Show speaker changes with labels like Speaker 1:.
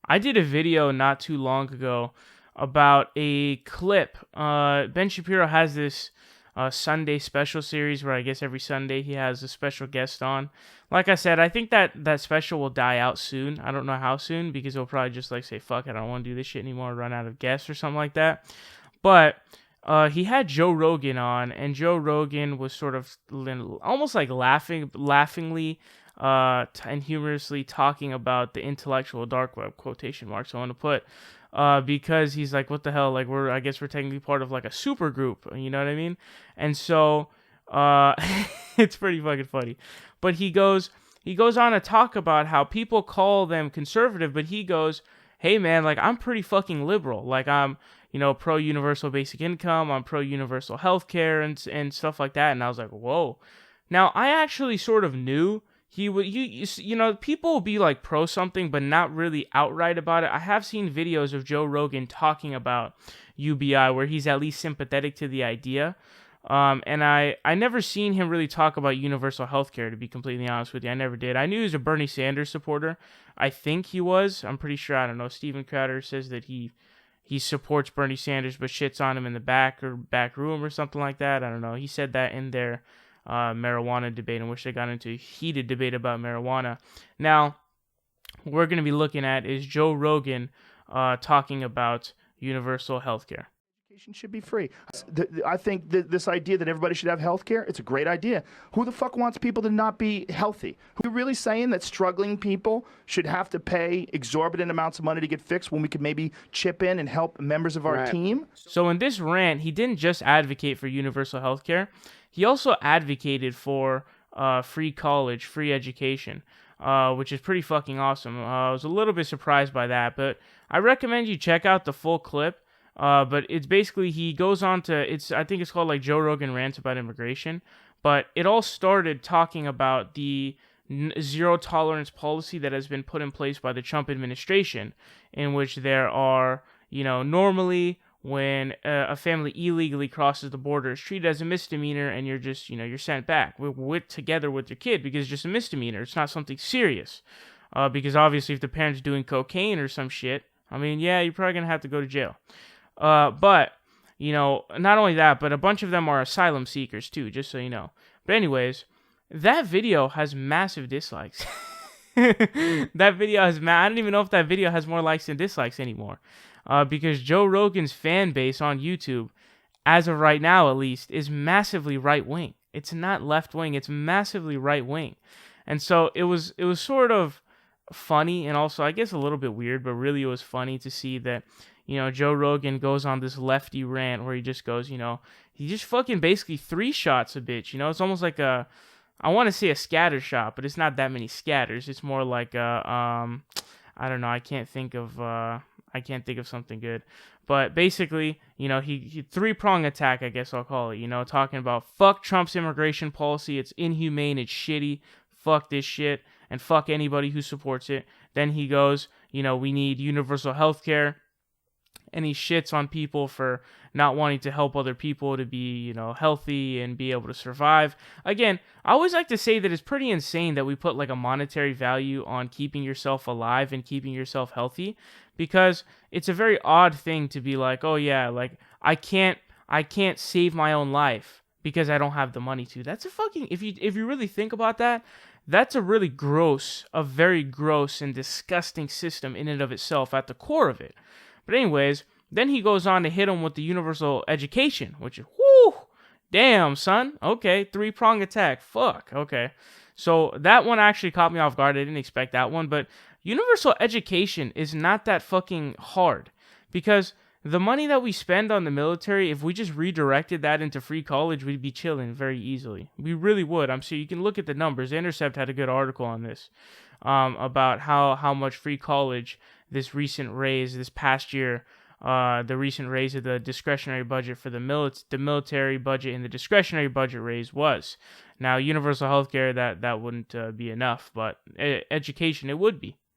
Speaker 1: I did a video not too long ago about a clip. Ben Shapiro has this Sunday special series where I guess every Sunday he has a special guest on. Like I said, I think that special will die out soon. I don't know how soon because he'll probably just like say, fuck it, I don't want to do this shit anymore, run out of guests or something like that. But he had Joe Rogan on, and Joe Rogan was sort of almost like laughingly and humorously talking about the intellectual dark web, quotation marks I want to put, because he's like, what the hell, like I guess we're technically part of like a super group, you know what I mean? And so it's pretty fucking funny. But he goes on to talk about how people call them conservative, but he goes, hey man, like I'm pretty fucking liberal, like I'm, pro universal basic income, I'm pro universal healthcare and stuff like that. And I was like, whoa. Now I actually sort of knew he would, people will be like pro something, but not really outright about it. I have seen videos of Joe Rogan talking about UBI where he's at least sympathetic to the idea. And I never seen him really talk about universal healthcare, to be completely honest with you. I never did. I knew he was a Bernie Sanders supporter. I think he was. I'm pretty sure. I don't know. Steven Crowder says that he supports Bernie Sanders but shits on him in the back room or something like that. I don't know. He said that in their marijuana debate, in which they got into a heated debate about marijuana. Now, what we're going to be looking at is Joe Rogan talking about universal healthcare.
Speaker 2: Education should be free. I think this idea that everybody should have health care, it's a great idea. Who the fuck wants people to not be healthy? Are you really saying that struggling people should have to pay exorbitant amounts of money to get fixed when we could maybe chip in and help members of our team?
Speaker 1: So in this rant, he didn't just advocate for universal health care. He also advocated for free college, free education, which is pretty fucking awesome. I was a little bit surprised by that, but I recommend you check out the full clip. But it's basically, he goes on to, I think it's called like Joe Rogan Rants About Immigration, but it all started talking about the zero tolerance policy that has been put in place by the Trump administration, in which there are, normally when a family illegally crosses the border, it's treated as a misdemeanor and you're just, you're sent back together with your kid because it's just a misdemeanor. It's not something serious. Because obviously if the parent's doing cocaine or some shit, I mean, yeah, you're probably going to have to go to jail. But, not only that, but a bunch of them are asylum seekers too, just so you know. But anyways, that video has massive dislikes. That video has, I don't even know if that video has more likes than dislikes anymore. Because Joe Rogan's fan base on YouTube, as of right now at least, is massively right-wing. It's not left-wing, it's massively right-wing. And so it was sort of funny and also, I guess, a little bit weird, but really it was funny to see that, Joe Rogan goes on this lefty rant where he just goes, he just fucking basically three shots a bitch. It's almost like I want to say a scatter shot, but it's not that many scatters. It's more like I don't know. I can't think of something good. But basically, he three-prong attack, I guess I'll call it, talking about fuck Trump's immigration policy. It's inhumane. It's shitty. Fuck this shit. And fuck anybody who supports it. Then he goes, we need universal health care. And he shits on people for not wanting to help other people to be, healthy and be able to survive. Again, I always like to say that it's pretty insane that we put like a monetary value on keeping yourself alive and keeping yourself healthy, because it's a very odd thing to be like, oh yeah, like I can't save my own life because I don't have the money to. That's a fucking, if you really think about that, that's a very gross and disgusting system in and of itself at the core of it. But anyways, then he goes on to hit him with the universal education, which is, whoo, damn, son. Okay, three-prong attack. Fuck, okay. So that one actually caught me off guard. I didn't expect that one. But universal education is not that fucking hard, because the money that we spend on the military, if we just redirected that into free college, we'd be chilling very easily. We really would. I'm sure you can look at the numbers. The Intercept had a good article on this, about how much free college this past year, the recent raise of the discretionary budget for the military budget and the discretionary budget raise was. Now, universal healthcare, that wouldn't be enough, but education, it would be.